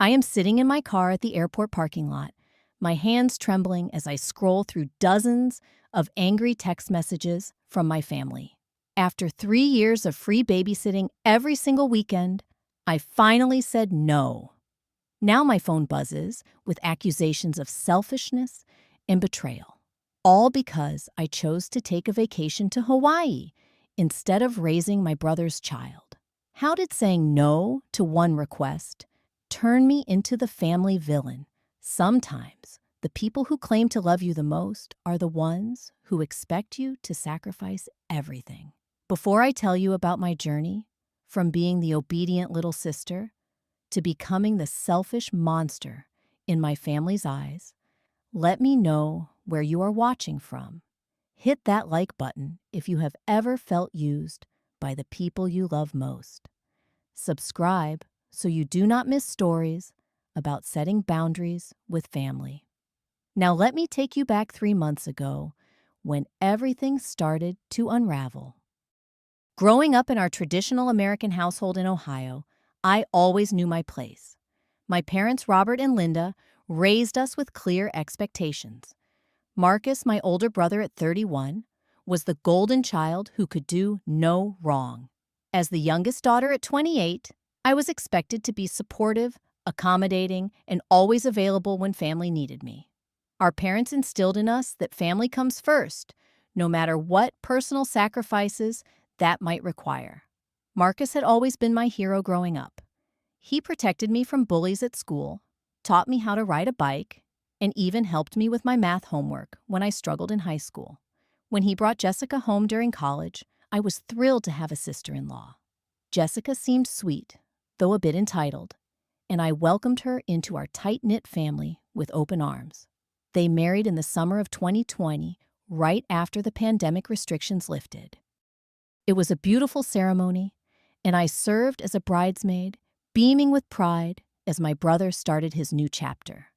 I am sitting in my car at the airport parking lot, my hands trembling as I scroll through dozens of angry text messages from my family. After 3 years of free babysitting every single weekend, I finally said no. Now my phone buzzes with accusations of selfishness and betrayal, all because I chose to take a vacation to Hawaii instead of raising my brother's child. How did saying no to one request turn me into the family villain? Sometimes the people who claim to love you the most are the ones who expect you to sacrifice everything. Before I tell you about my journey, from being the obedient little sister to becoming the selfish monster in my family's eyes, let me know where you are watching from. Hit that like button if you have ever felt used by the people you love most. Subscribe so you do not miss stories about setting boundaries with family. Now let me take you back 3 months ago when everything started to unravel. Growing up in our traditional American household in Ohio, I always knew my place. My parents, Robert and Linda, raised us with clear expectations. Marcus, my older brother at 31, was the golden child who could do no wrong. As the youngest daughter at 28, I was expected to be supportive, accommodating, and always available when family needed me. Our parents instilled in us that family comes first, no matter what personal sacrifices that might require. Marcus had always been my hero growing up. He protected me from bullies at school, taught me how to ride a bike, and even helped me with my math homework when I struggled in high school. When he brought Jessica home during college, I was thrilled to have a sister-in-law. Jessica seemed sweet, though a bit entitled, and I welcomed her into our tight-knit family with open arms. They married in the summer of 2020, right after the pandemic restrictions lifted. It was a beautiful ceremony, and I served as a bridesmaid, beaming with pride as my brother started his new chapter.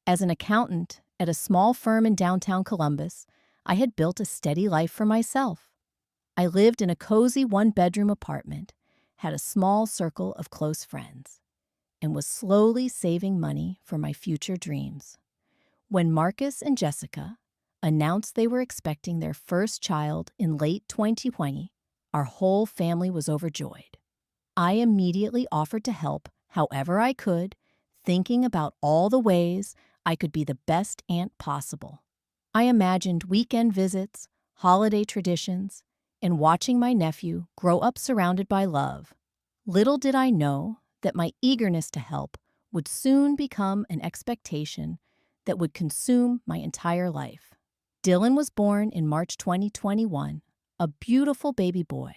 As an accountant at a small firm in downtown Columbus, I had built a steady life for myself. I lived in a cozy one-bedroom apartment, had a small circle of close friends, and was slowly saving money for my future dreams. When Marcus and Jessica announced they were expecting their first child in late 2020, our whole family was overjoyed. I immediately offered to help however I could, thinking about all the ways I could be the best aunt possible. I imagined weekend visits, holiday traditions, and watching my nephew grow up surrounded by love. Little did I know that my eagerness to help would soon become an expectation that would consume my entire life. Dylan was born in March 2021, a beautiful baby boy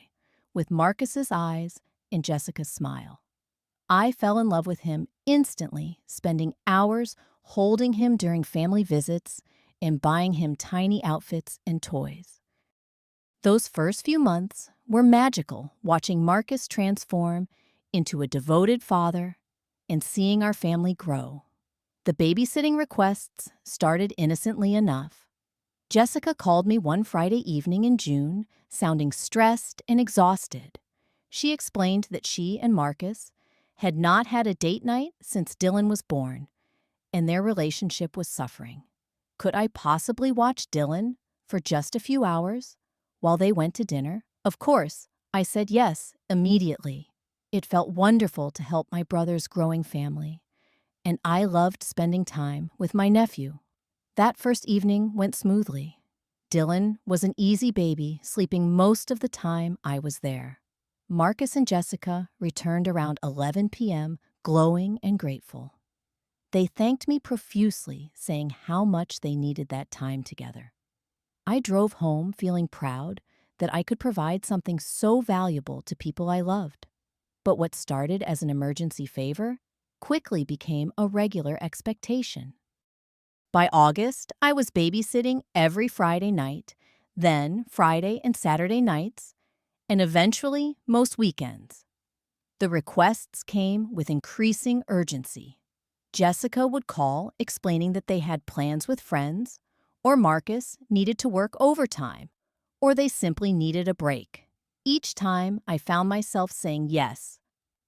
with Marcus's eyes and Jessica's smile. I fell in love with him instantly, spending hours holding him during family visits and buying him tiny outfits and toys. Those first few months were magical, watching Marcus transform into a devoted father and seeing our family grow. The babysitting requests started innocently enough. Jessica called me one Friday evening in June, sounding stressed and exhausted. She explained that she and Marcus had not had a date night since Dylan was born, and their relationship was suffering. Could I possibly watch Dylan for just a few hours while they went to dinner? Of course, I said yes immediately. It felt wonderful to help my brother's growing family, and I loved spending time with my nephew. That first evening went smoothly. Dylan was an easy baby, sleeping most of the time I was there. Marcus and Jessica returned around 11 p.m., glowing and grateful. They thanked me profusely, saying how much they needed that time together. I drove home feeling proud that I could provide something so valuable to people I loved. But what started as an emergency favor quickly became a regular expectation. By August, I was babysitting every Friday night, then Friday and Saturday nights, and eventually most weekends. The requests came with increasing urgency. Jessica would call explaining that they had plans with friends, or Marcus needed to work overtime, or they simply needed a break. Each time I found myself saying yes,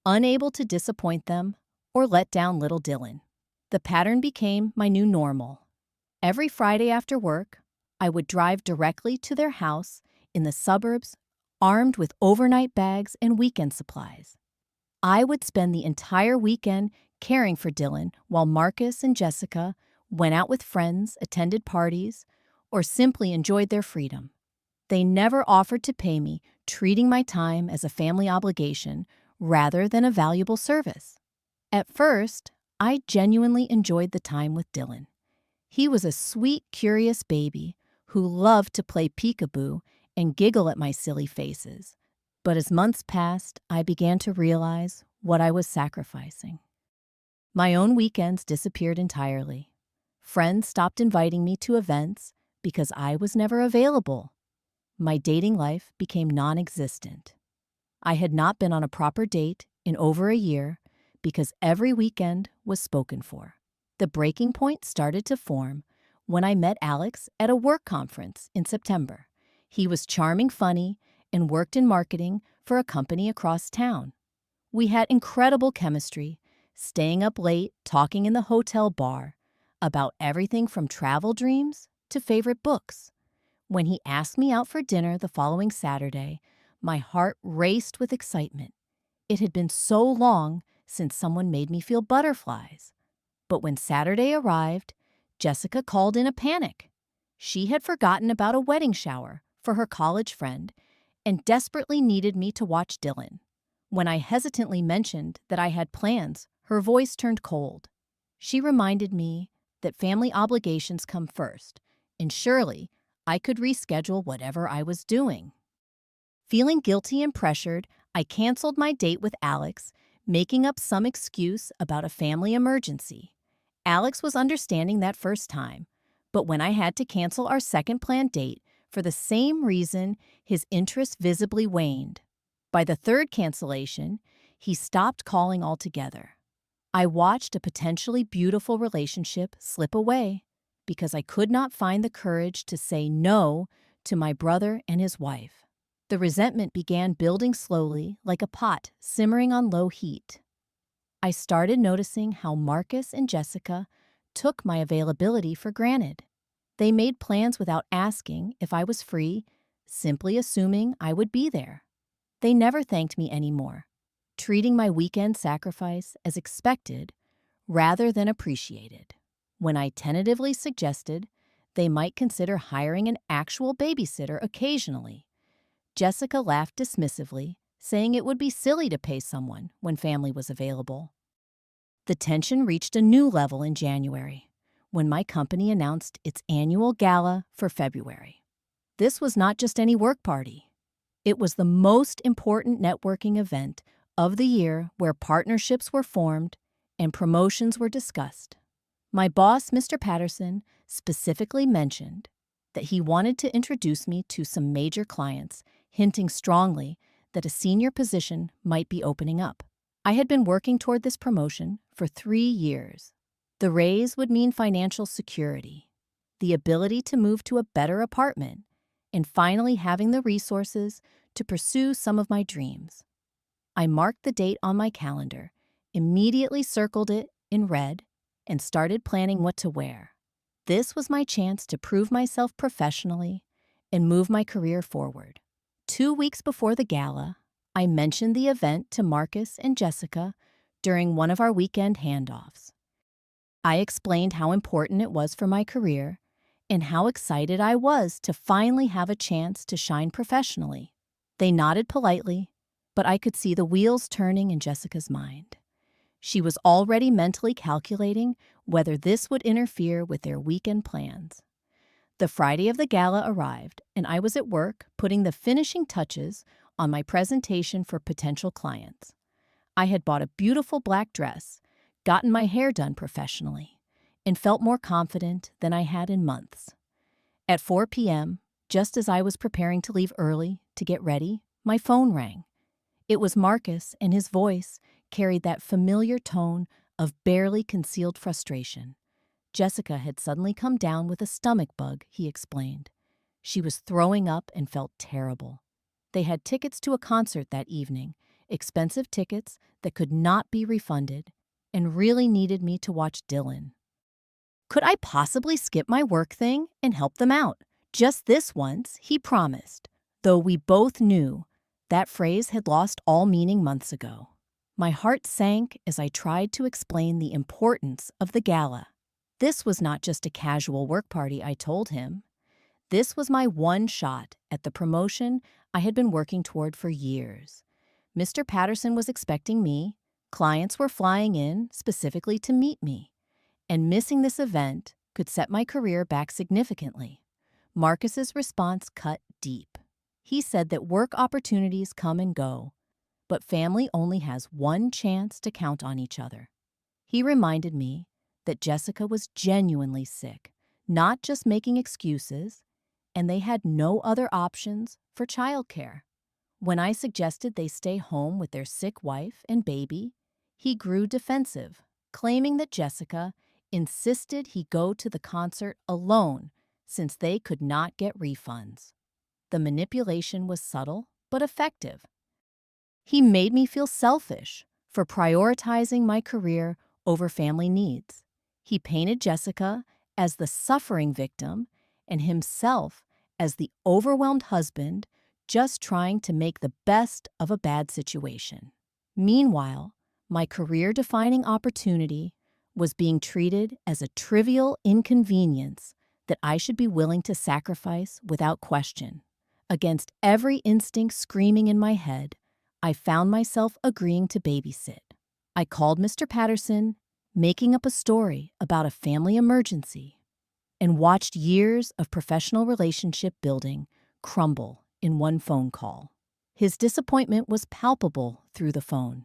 unable to disappoint them or let down little Dylan. The pattern became my new normal. Every Friday after work, I would drive directly to their house in the suburbs, armed with overnight bags and weekend supplies. I would spend the entire weekend caring for Dylan while Marcus and Jessica went out with friends, attended parties, or simply enjoyed their freedom. They never offered to pay me, treating my time as a family obligation rather than a valuable service. At first, I genuinely enjoyed the time with Dylan. He was a sweet, curious baby who loved to play peekaboo and giggle at my silly faces. But as months passed, I began to realize what I was sacrificing. My own weekends disappeared entirely. Friends stopped inviting me to events because I was never available. My dating life became non-existent. I had not been on a proper date in over a year because every weekend was spoken for. The breaking point started to form when I met Alex at a work conference in September. He was charming, funny, and worked in marketing for a company across town. We had incredible chemistry, staying up late, talking in the hotel bar about everything from travel dreams to favorite books. When he asked me out for dinner the following Saturday, my heart raced with excitement. It had been so long since someone made me feel butterflies. But when Saturday arrived, Jessica called in a panic. She had forgotten about a wedding shower for her college friend and desperately needed me to watch Dylan. When I hesitantly mentioned that I had plans, her voice turned cold. She reminded me that family obligations come first, and surely I could reschedule whatever I was doing. Feeling guilty and pressured, I canceled my date with Alex, making up some excuse about a family emergency. Alex was understanding that first time, but when I had to cancel our second planned date for the same reason, his interest visibly waned. By the third cancellation, he stopped calling altogether. I watched a potentially beautiful relationship slip away because I could not find the courage to say no to my brother and his wife. The resentment began building slowly, like a pot simmering on low heat. I started noticing how Marcus and Jessica took my availability for granted. They made plans without asking if I was free, simply assuming I would be there. They never thanked me anymore, treating my weekend sacrifice as expected rather than appreciated. When I tentatively suggested they might consider hiring an actual babysitter occasionally, Jessica laughed dismissively, saying it would be silly to pay someone when family was available. The tension reached a new level in January, when my company announced its annual gala for February. This was not just any work party. It was the most important networking event of the year where partnerships were formed and promotions were discussed. My boss, Mr. Patterson, specifically mentioned that he wanted to introduce me to some major clients, hinting strongly that a senior position might be opening up. I had been working toward this promotion for 3 years. The raise would mean financial security, the ability to move to a better apartment, and finally having the resources to pursue some of my dreams. I marked the date on my calendar, immediately circled it in red, and started planning what to wear. This was my chance to prove myself professionally and move my career forward. 2 weeks before the gala, I mentioned the event to Marcus and Jessica during one of our weekend handoffs. I explained how important it was for my career and how excited I was to finally have a chance to shine professionally. They nodded politely, but I could see the wheels turning in Jessica's mind. She was already mentally calculating whether this would interfere with their weekend plans. The Friday of the gala arrived, and I was at work putting the finishing touches on my presentation for potential clients. I had bought a beautiful black dress, gotten my hair done professionally, and felt more confident than I had in months. At 4 p.m., just as I was preparing to leave early to get ready, my phone rang. It was Marcus, and his voice carried that familiar tone of barely concealed frustration. Jessica had suddenly come down with a stomach bug, he explained. She was throwing up and felt terrible. They had tickets to a concert that evening, expensive tickets that could not be refunded, and really needed me to watch Dylan. Could I possibly skip my work thing and help them out? Just this once, he promised, though we both knew that phrase had lost all meaning months ago. My heart sank as I tried to explain the importance of the gala. This was not just a casual work party, I told him. This was my one shot at the promotion I had been working toward for years. Mr. Patterson was expecting me, clients were flying in specifically to meet me, and missing this event could set my career back significantly. Marcus's response cut deep. He said that work opportunities come and go, but family only has one chance to count on each other. He reminded me that Jessica was genuinely sick, not just making excuses, and they had no other options for childcare. When I suggested they stay home with their sick wife and baby, he grew defensive, claiming that Jessica insisted he go to the concert alone since they could not get refunds. The manipulation was subtle but effective. He made me feel selfish for prioritizing my career over family needs. He painted Jessica as the suffering victim and himself as the overwhelmed husband just trying to make the best of a bad situation. Meanwhile, my career-defining opportunity was being treated as a trivial inconvenience that I should be willing to sacrifice without question. Against every instinct screaming in my head, I found myself agreeing to babysit. I called Mr. Patterson, making up a story about a family emergency, and watched years of professional relationship building crumble in one phone call. His disappointment was palpable through the phone.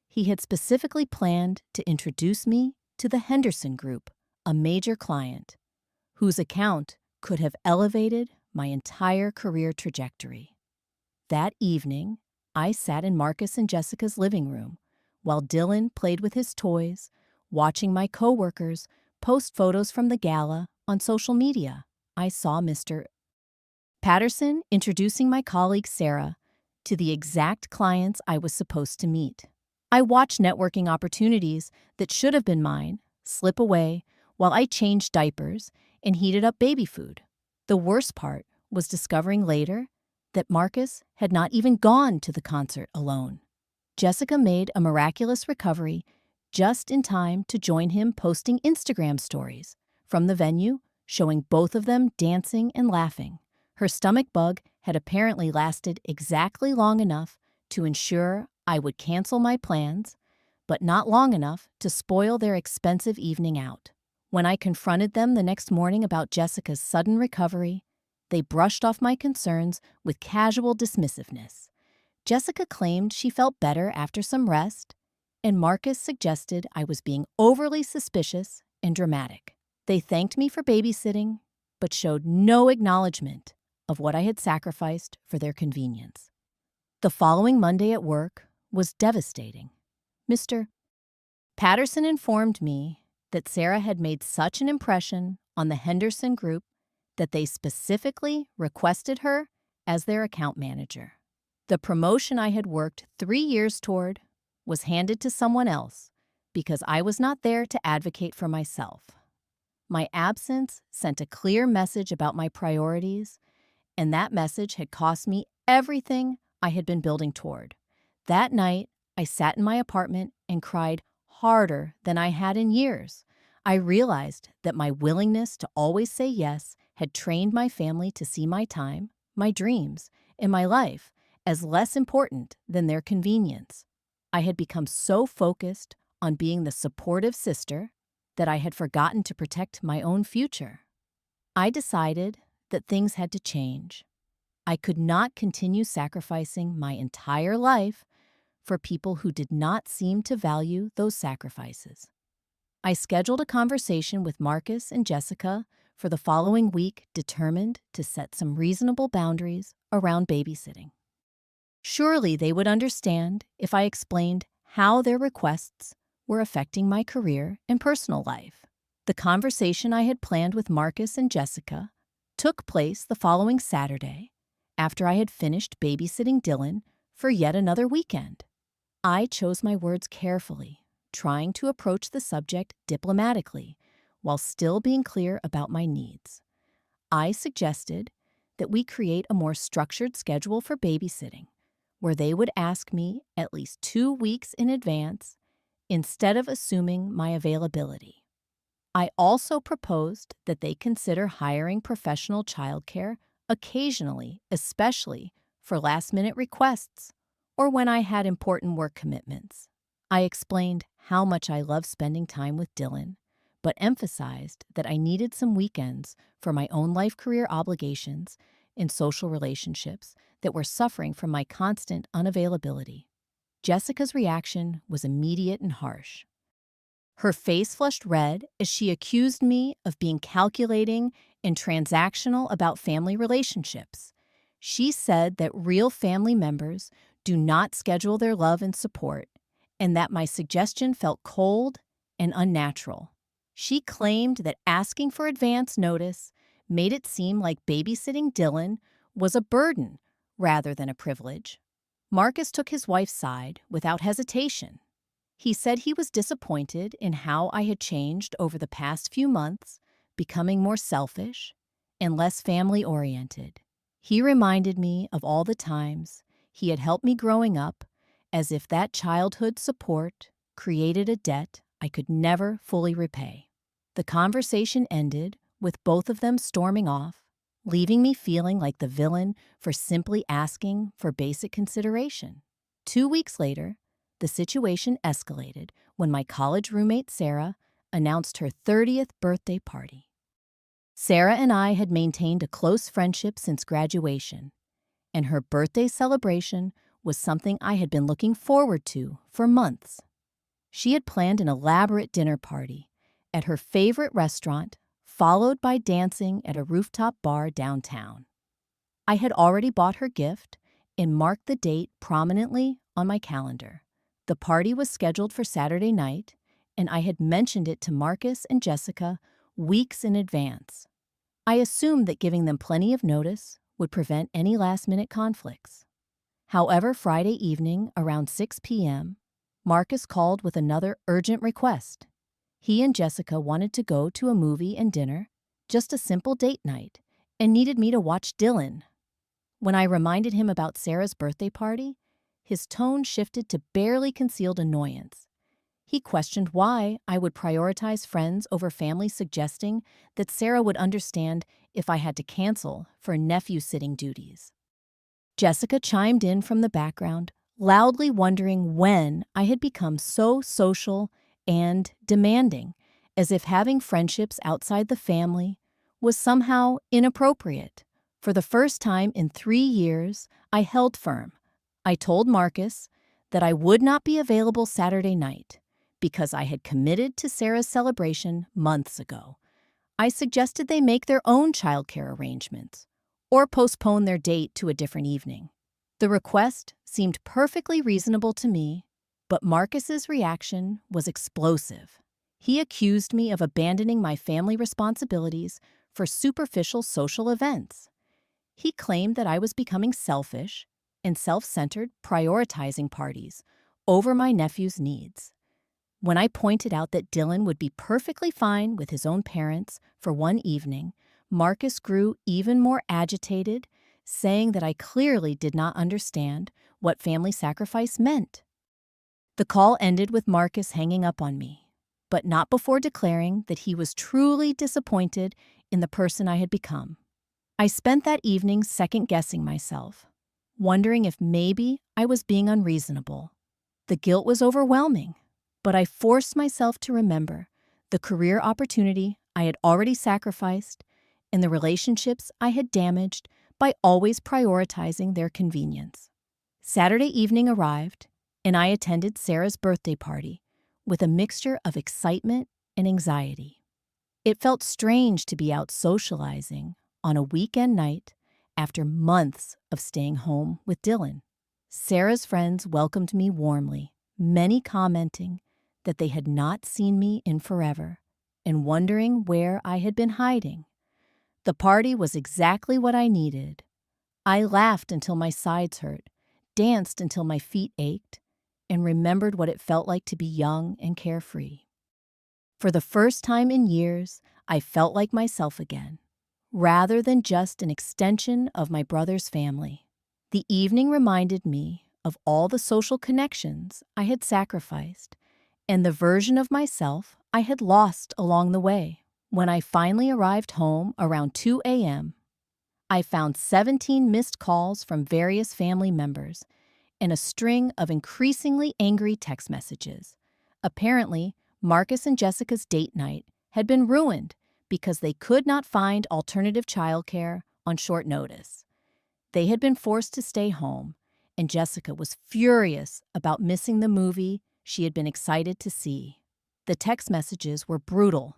He had specifically planned to introduce me to the Henderson Group, a major client, whose account could have elevated my entire career trajectory. That evening, I sat in Marcus and Jessica's living room while Dylan played with his toys, watching my coworkers post photos from the gala on social media. I saw Mr. Patterson introducing my colleague Sarah to the exact clients I was supposed to meet. I watched networking opportunities that should have been mine slip away while I changed diapers and heated up baby food. The worst part was discovering later that Marcus had not even gone to the concert alone. Jessica made a miraculous recovery just in time to join him posting Instagram stories from the venue, showing both of them dancing and laughing. Her stomach bug had apparently lasted exactly long enough to ensure I would cancel my plans, but not long enough to spoil their expensive evening out. When I confronted them the next morning about Jessica's sudden recovery, they brushed off my concerns with casual dismissiveness. Jessica claimed she felt better after some rest, and Marcus suggested I was being overly suspicious and dramatic. They thanked me for babysitting, but showed no acknowledgement of what I had sacrificed for their convenience. The following Monday at work was devastating. Mr. Patterson informed me that Sarah had made such an impression on the Henderson Group that they specifically requested her as their account manager. The promotion I had worked 3 years toward was handed to someone else because I was not there to advocate for myself. My absence sent a clear message about my priorities, and that message had cost me everything I had been building toward. That night, I sat in my apartment and cried harder than I had in years. I realized that my willingness to always say yes had trained my family to see my time, my dreams, and my life as less important than their convenience. I had become so focused on being the supportive sister that I had forgotten to protect my own future. I decided that things had to change. I could not continue sacrificing my entire life for people who did not seem to value those sacrifices. I scheduled a conversation with Marcus and Jessica for the following week, determined to set some reasonable boundaries around babysitting. Surely they would understand if I explained how their requests were affecting my career and personal life. The conversation I had planned with Marcus and Jessica took place the following Saturday after I had finished babysitting Dylan for yet another weekend. I chose my words carefully trying to approach the subject diplomatically while still being clear about my needs. I suggested that we create a more structured schedule for babysitting, where they would ask me at least 2 weeks in advance instead of assuming my availability. I also proposed that they consider hiring professional childcare occasionally, especially for last-minute requests or when I had important work commitments. I explained how much I love spending time with Dylan, but emphasized that I needed some weekends for my own life career obligations and social relationships that were suffering from my constant unavailability. Jessica's reaction was immediate and harsh. Her face flushed red as she accused me of being calculating and transactional about family relationships. She said that real family members do not schedule their love and support, and that my suggestion felt cold and unnatural. She claimed that asking for advance notice made it seem like babysitting Dylan was a burden rather than a privilege. Marcus took his wife's side without hesitation. He said he was disappointed in how I had changed over the past few months, becoming more selfish and less family-oriented. He reminded me of all the times he had helped me growing up, as if that childhood support created a debt I could never fully repay. The conversation ended with both of them storming off, leaving me feeling like the villain for simply asking for basic consideration. 2 weeks later, the situation escalated when my college roommate Sarah announced her 30th birthday party. Sarah and I had maintained a close friendship since graduation, and her birthday celebration was something I had been looking forward to for months. She had planned an elaborate dinner party at her favorite restaurant, followed by dancing at a rooftop bar downtown. I had already bought her gift and marked the date prominently on my calendar. The party was scheduled for Saturday night, and I had mentioned it to Marcus and Jessica weeks in advance. I assumed that giving them plenty of notice would prevent any last-minute conflicts. However, Friday evening around 6 p.m., Marcus called with another urgent request. He and Jessica wanted to go to a movie and dinner, just a simple date night, and needed me to watch Dylan. When I reminded him about Sarah's birthday party, his tone shifted to barely concealed annoyance. He questioned why I would prioritize friends over family, suggesting that Sarah would understand if I had to cancel for nephew-sitting duties. Jessica chimed in from the background, loudly wondering when I had become so social and demanding, as if having friendships outside the family was somehow inappropriate. For the first time in 3 years, I held firm. I told Marcus that I would not be available Saturday night because I had committed to Sarah's celebration months ago. I suggested they make their own childcare arrangements or postpone their date to a different evening. The request seemed perfectly reasonable to me, but Marcus's reaction was explosive. He accused me of abandoning my family responsibilities for superficial social events. He claimed that I was becoming selfish and self-centered, prioritizing parties over my nephew's needs. When I pointed out that Dylan would be perfectly fine with his own parents for one evening, Marcus grew even more agitated, saying that I clearly did not understand what family sacrifice meant. The call ended with Marcus hanging up on me, but not before declaring that he was truly disappointed in the person I had become. I spent that evening second-guessing myself, wondering if maybe I was being unreasonable. The guilt was overwhelming, but I forced myself to remember the career opportunity I had already sacrificed and the relationships I had damaged by always prioritizing their convenience. Saturday evening arrived, and I attended Sarah's birthday party with a mixture of excitement and anxiety. It felt strange to be out socializing on a weekend night after months of staying home with Dylan. Sarah's friends welcomed me warmly, many commenting that they had not seen me in forever and wondering where I had been hiding. The party was exactly what I needed. I laughed until my sides hurt, danced until my feet ached, and remembered what it felt like to be young and carefree. For the first time in years, I felt like myself again, rather than just an extension of my brother's family. The evening reminded me of all the social connections I had sacrificed and the version of myself I had lost along the way. When I finally arrived home around 2 a.m., I found 17 missed calls from various family members and a string of increasingly angry text messages. Apparently, Marcus and Jessica's date night had been ruined because they could not find alternative childcare on short notice. They had been forced to stay home, and Jessica was furious about missing the movie she had been excited to see. The text messages were brutal.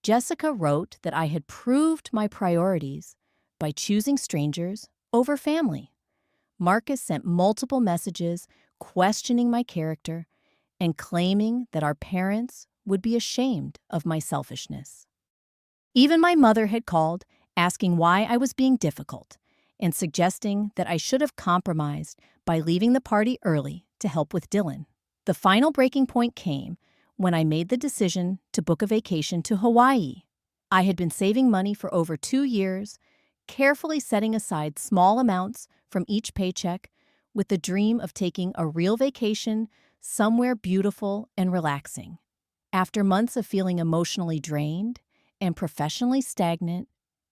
Jessica wrote that I had proved my priorities by choosing strangers over family. Marcus sent multiple messages questioning my character and claiming that our parents would be ashamed of my selfishness. Even my mother had called, asking why I was being difficult and suggesting that I should have compromised by leaving the party early to help with Dylan. The final breaking point came when I made the decision to book a vacation to Hawaii. I had been saving money for over 2 years, carefully setting aside small amounts from each paycheck with the dream of taking a real vacation somewhere beautiful and relaxing. After months of feeling emotionally drained and professionally stagnant,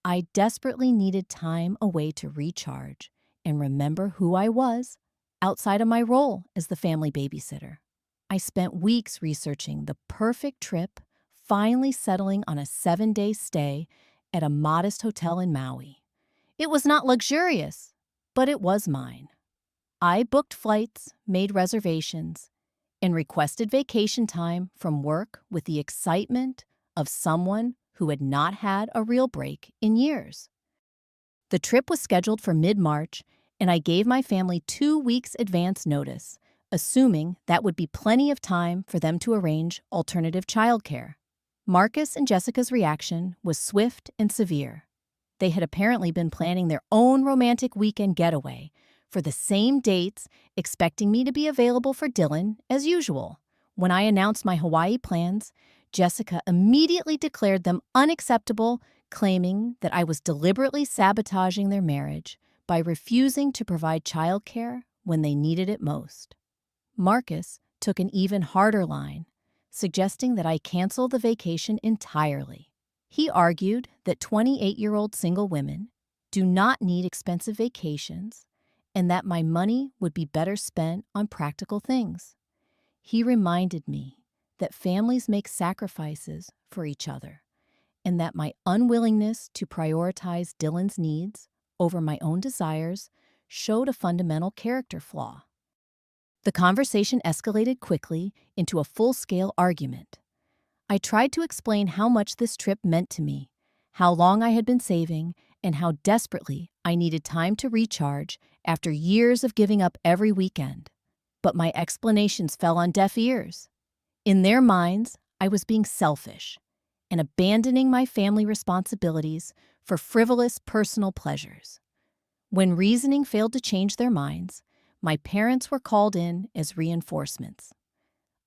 I desperately needed time away to recharge and remember who I was outside of my role as the family babysitter. I spent weeks researching the perfect trip, finally settling on a 7-day stay at a modest hotel in Maui. It was not luxurious, but it was mine. I booked flights, made reservations, and requested vacation time from work with the excitement of someone who had not had a real break in years. The trip was scheduled for mid-March, and I gave my family 2 weeks advance notice, assuming that would be plenty of time for them to arrange alternative childcare. Marcus and Jessica's reaction was swift and severe. They had apparently been planning their own romantic weekend getaway for the same dates, expecting me to be available for Dylan as usual. When I announced my Hawaii plans, Jessica immediately declared them unacceptable, claiming that I was deliberately sabotaging their marriage by refusing to provide childcare when they needed it most. Marcus took an even harder line, suggesting that I cancel the vacation entirely. He argued that 28-year-old single women do not need expensive vacations and that my money would be better spent on practical things. He reminded me that families make sacrifices for each other and that my unwillingness to prioritize Dylan's needs over my own desires showed a fundamental character flaw. The conversation escalated quickly into a full-scale argument. I tried to explain how much this trip meant to me, how long I had been saving, and how desperately I needed time to recharge after years of giving up every weekend. But my explanations fell on deaf ears. In their minds, I was being selfish and abandoning my family responsibilities for frivolous personal pleasures. When reasoning failed to change their minds, my parents were called in as reinforcements.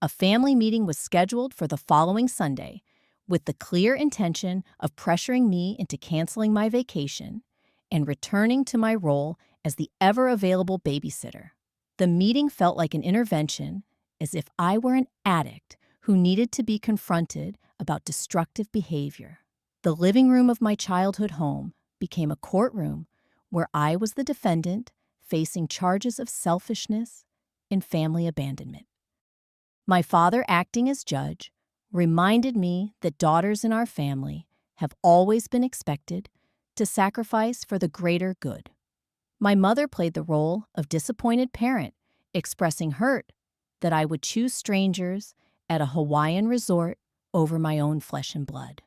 A family meeting was scheduled for the following Sunday with the clear intention of pressuring me into canceling my vacation and returning to my role as the ever-available babysitter. The meeting felt like an intervention, as if I were an addict who needed to be confronted about destructive behavior. The living room of my childhood home became a courtroom where I was the defendant facing charges of selfishness and family abandonment. My father, acting as judge, reminded me that daughters in our family have always been expected to sacrifice for the greater good. My mother played the role of disappointed parent, expressing hurt that I would choose strangers at a Hawaiian resort over my own flesh and blood.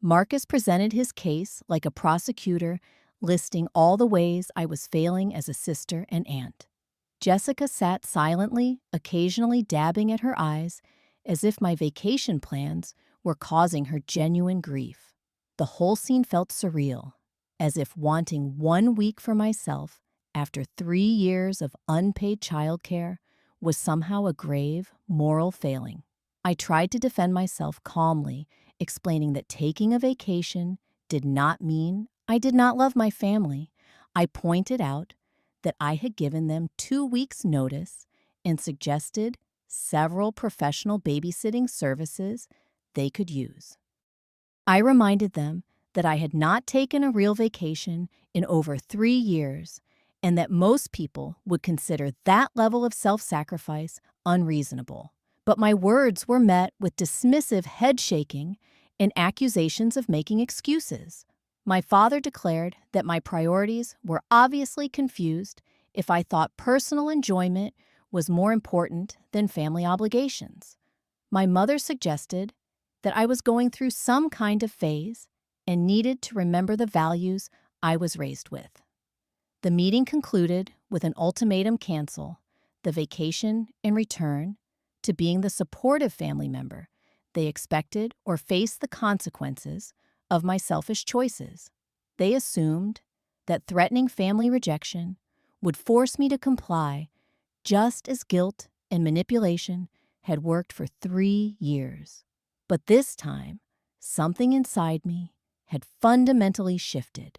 Marcus presented his case like a prosecutor, listing all the ways I was failing as a sister and aunt. Jessica sat silently, occasionally dabbing at her eyes, as if my vacation plans were causing her genuine grief. The whole scene felt surreal, as if wanting 1 week for myself after 3 years of unpaid childcare was somehow a grave moral failing. I tried to defend myself calmly, explaining that taking a vacation did not mean I did not love my family. I pointed out that I had given them 2 weeks' notice and suggested several professional babysitting services they could use. I reminded them that I had not taken a real vacation in over 3 years and that most people would consider that level of self-sacrifice unreasonable. But my words were met with dismissive head shaking and accusations of making excuses. My father declared that my priorities were obviously confused if I thought personal enjoyment was more important than family obligations. My mother suggested that I was going through some kind of phase and needed to remember the values I was raised with. The meeting concluded with an ultimatum: cancel the vacation and return to being the supportive family member they expected or face the consequences of my selfish choices. They assumed that threatening family rejection would force me to comply, just as guilt and manipulation had worked for 3 years. But this time, something inside me had fundamentally shifted.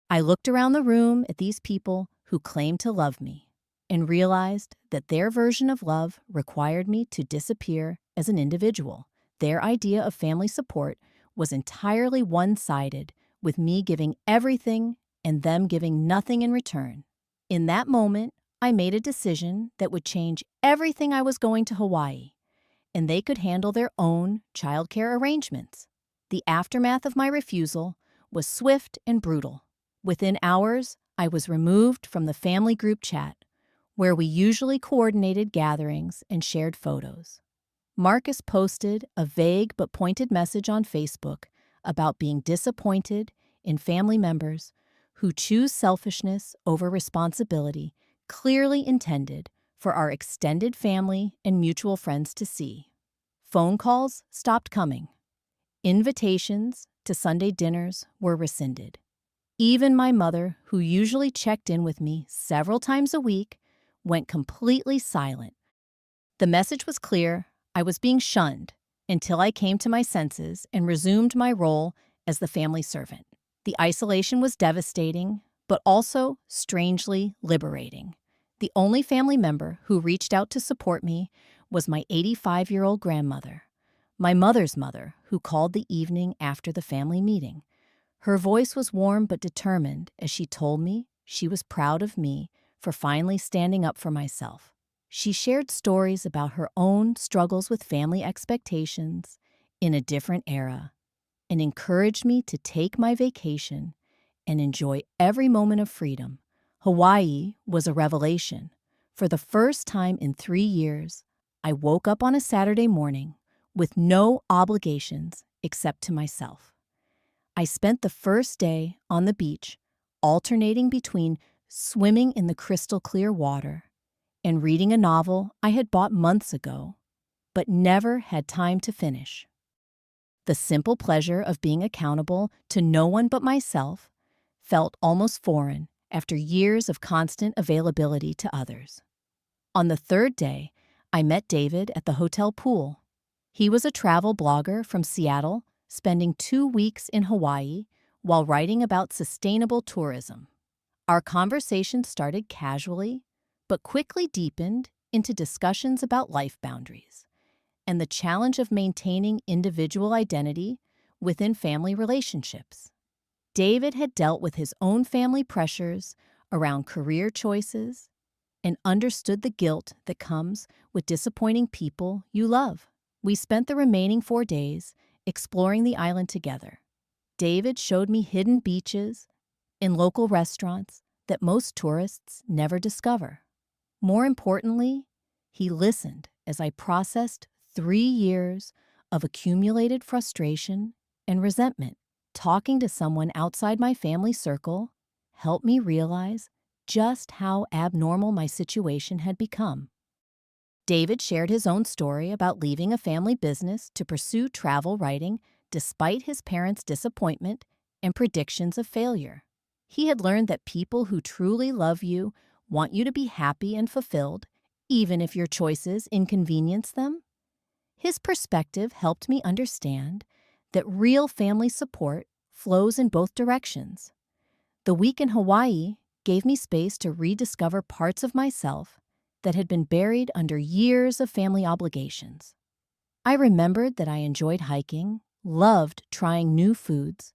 I looked around the room at these people who claimed to love me and realized that their version of love required me to disappear as an individual. Their idea of family support was entirely one-sided, with me giving everything and them giving nothing in return. In that moment, I made a decision that would change everything. I was going to Hawaii, and they could handle their own childcare arrangements. The aftermath of my refusal was swift and brutal. Within hours, I was removed from the family group chat, where we usually coordinated gatherings and shared photos. Marcus posted a vague but pointed message on Facebook about being disappointed in family members who choose selfishness over responsibility, clearly intended for our extended family and mutual friends to see. Phone calls stopped coming. Invitations to Sunday dinners were rescinded. Even my mother, who usually checked in with me several times a week, went completely silent. The message was clear: I was being shunned until I came to my senses and resumed my role as the family servant. The isolation was devastating, but also strangely liberating. The only family member who reached out to support me was my 85-year-old grandmother, my mother's mother, who called the evening after the family meeting. Her voice was warm but determined as she told me she was proud of me for finally standing up for myself. She shared stories about her own struggles with family expectations in a different era and encouraged me to take my vacation and enjoy every moment of freedom. Hawaii was a revelation. For the first time in 3 years, I woke up on a Saturday morning with no obligations except to myself. I spent the first day on the beach, alternating between swimming in the crystal clear water and reading a novel I had bought months ago, but never had time to finish. The simple pleasure of being accountable to no one but myself felt almost foreign after years of constant availability to others. On the third day, I met David at the hotel pool. He was a travel blogger from Seattle, spending 2 weeks in Hawaii while writing about sustainable tourism. Our conversation started casually, but quickly deepened into discussions about life boundaries and the challenge of maintaining individual identity within family relationships. David had dealt with his own family pressures around career choices and understood the guilt that comes with disappointing people you love. We spent the remaining 4 days exploring the island together. David showed me hidden beaches and local restaurants that most tourists never discover. More importantly, he listened as I processed 3 years of accumulated frustration and resentment. Talking to someone outside my family circle helped me realize just how abnormal my situation had become. David shared his own story about leaving a family business to pursue travel writing despite his parents' disappointment and predictions of failure. He had learned that people who truly love you want you to be happy and fulfilled, even if your choices inconvenience them. His perspective helped me understand that real family support flows in both directions. The week in Hawaii gave me space to rediscover parts of myself that had been buried under years of family obligations. I remembered that I enjoyed hiking, loved trying new foods,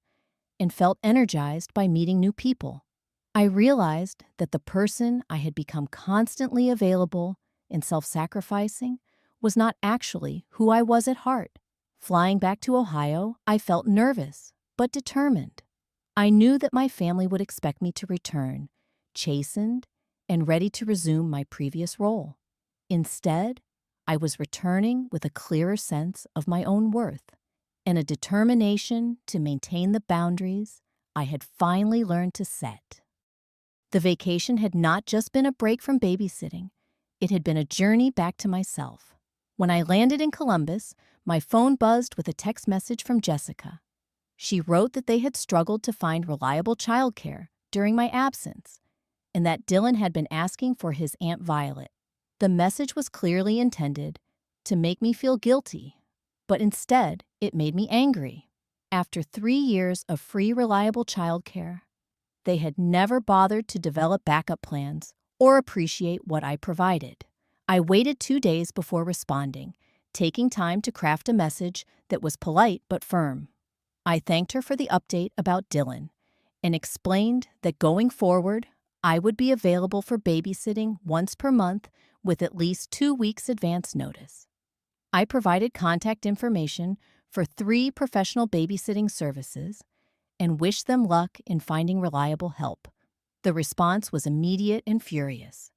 and felt energized by meeting new people. I realized that the person I had become constantly available and self-sacrificing was not actually who I was at heart. Flying back to Ohio, I felt nervous, but determined. I knew that my family would expect me to return, chastened and ready to resume my previous role. Instead, I was returning with a clearer sense of my own worth and a determination to maintain the boundaries I had finally learned to set. The vacation had not just been a break from babysitting, it had been a journey back to myself. When I landed in Columbus, my phone buzzed with a text message from Jessica. She wrote that they had struggled to find reliable childcare during my absence, and that Dylan had been asking for his Aunt Violet. The message was clearly intended to make me feel guilty, but instead it made me angry. After 3 years of free, reliable childcare, they had never bothered to develop backup plans or appreciate what I provided. I waited 2 days before responding, taking time to craft a message that was polite but firm. I thanked her for the update about Dylan and explained that going forward, I would be available for babysitting once per month with at least 2 weeks advance notice. I provided contact information for 3 professional babysitting services and wished them luck in finding reliable help. The response was immediate and furious.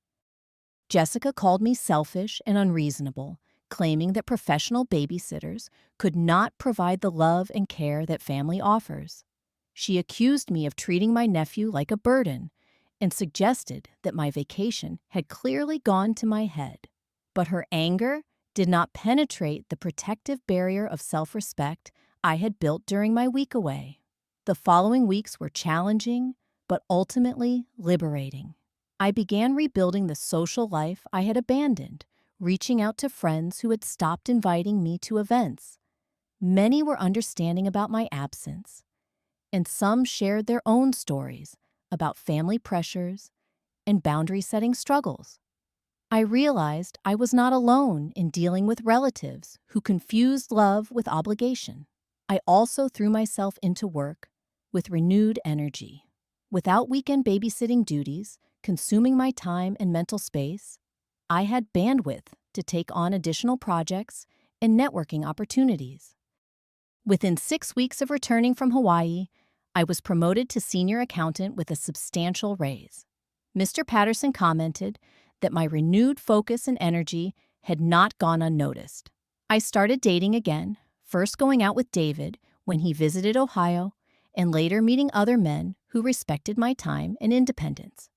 Jessica called me selfish and unreasonable, claiming that professional babysitters could not provide the love and care that family offers. She accused me of treating my nephew like a burden and suggested that my vacation had clearly gone to my head. But her anger did not penetrate the protective barrier of self-respect I had built during my week away. The following weeks were challenging, but ultimately liberating. I began rebuilding the social life I had abandoned, reaching out to friends who had stopped inviting me to events. Many were understanding about my absence, and some shared their own stories about family pressures and boundary-setting struggles. I realized I was not alone in dealing with relatives who confused love with obligation. I also threw myself into work with renewed energy. Without weekend babysitting duties consuming my time and mental space, I had bandwidth to take on additional projects and networking opportunities. Within 6 weeks of returning from Hawaii, I was promoted to senior accountant with a substantial raise. Mr. Patterson commented that my renewed focus and energy had not gone unnoticed. I started dating again, first going out with David when he visited Ohio, and later meeting other men who respected my time and independence.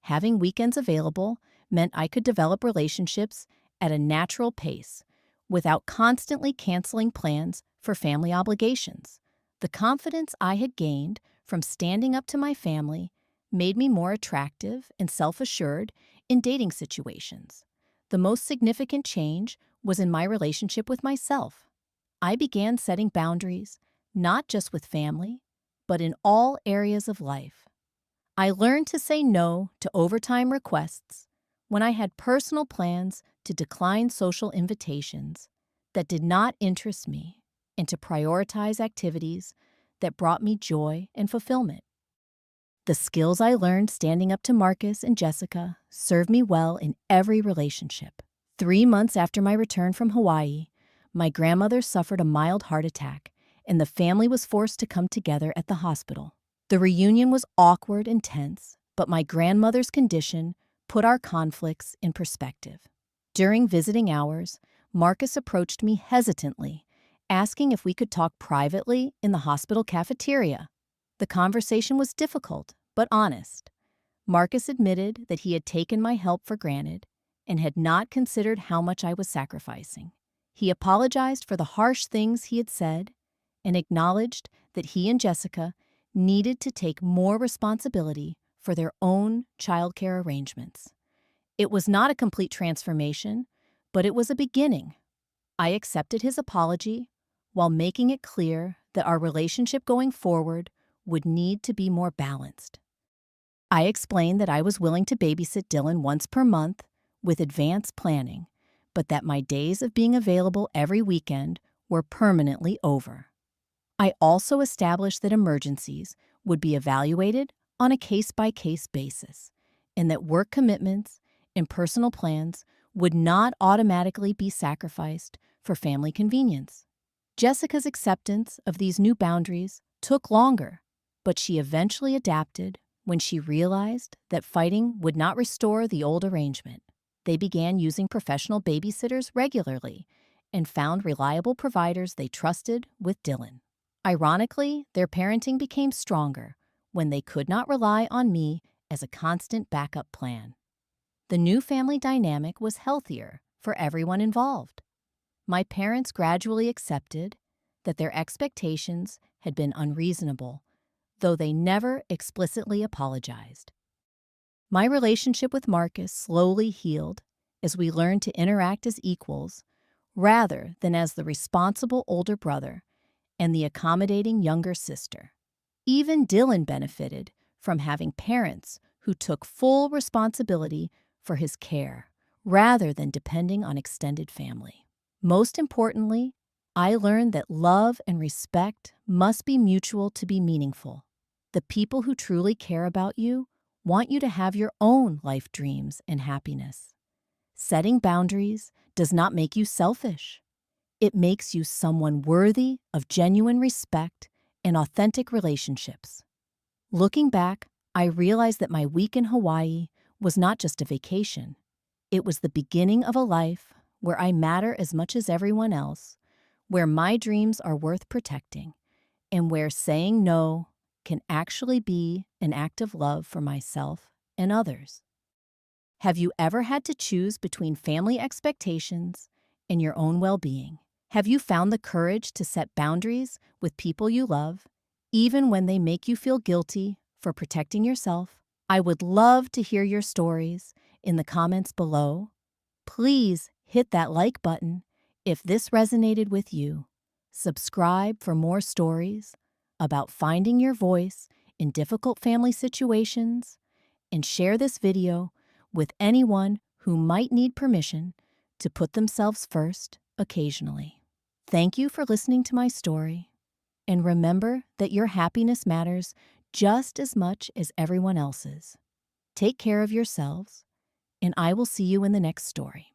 Having weekends available meant I could develop relationships at a natural pace without constantly canceling plans for family obligations. The confidence I had gained from standing up to my family made me more attractive and self-assured in dating situations. The most significant change was in my relationship with myself. I began setting boundaries, not just with family, but in all areas of life. I learned to say no to overtime requests when I had personal plans to decline social invitations that did not interest me and to prioritize activities that brought me joy and fulfillment. The skills I learned standing up to Marcus and Jessica served me well in every relationship. 3 months after my return from Hawaii, my grandmother suffered a mild heart attack, and the family was forced to come together at the hospital. The reunion was awkward and tense, but my grandmother's condition put our conflicts in perspective. During visiting hours, Marcus approached me hesitantly, asking if we could talk privately in the hospital cafeteria. The conversation was difficult, but honest. Marcus admitted that he had taken my help for granted and had not considered how much I was sacrificing. He apologized for the harsh things he had said and acknowledged that he and Jessica needed to take more responsibility for their own childcare arrangements. It was not a complete transformation, but it was a beginning. I accepted his apology while making it clear that our relationship going forward would need to be more balanced. I explained that I was willing to babysit Dylan once per month with advanced planning, but that my days of being available every weekend were permanently over. I also established that emergencies would be evaluated on a case-by-case basis, and that work commitments and personal plans would not automatically be sacrificed for family convenience. Jessica's acceptance of these new boundaries took longer, but she eventually adapted when she realized that fighting would not restore the old arrangement. They began using professional babysitters regularly and found reliable providers they trusted with Dylan. Ironically, their parenting became stronger when they could not rely on me as a constant backup plan. The new family dynamic was healthier for everyone involved. My parents gradually accepted that their expectations had been unreasonable, though they never explicitly apologized. My relationship with Marcus slowly healed as we learned to interact as equals rather than as the responsible older brother and the accommodating younger sister. Even Dylan benefited from having parents who took full responsibility for his care rather than depending on extended family. Most importantly, I learned that love and respect must be mutual to be meaningful. The people who truly care about you want you to have your own life dreams and happiness. Setting boundaries does not make you selfish. It makes you someone worthy of genuine respect and authentic relationships. Looking back, I realized that my week in Hawaii was not just a vacation. It was the beginning of a life where I matter as much as everyone else, where my dreams are worth protecting, and where saying no can actually be an act of love for myself and others. Have you ever had to choose between family expectations and your own well-being? Have you found the courage to set boundaries with people you love, even when they make you feel guilty for protecting yourself? I would love to hear your stories in the comments below. Please hit that like button if this resonated with you. Subscribe for more stories about finding your voice in difficult family situations, and share this video with anyone who might need permission to put themselves first occasionally. Thank you for listening to my story, and remember that your happiness matters just as much as everyone else's. Take care of yourselves, and I will see you in the next story.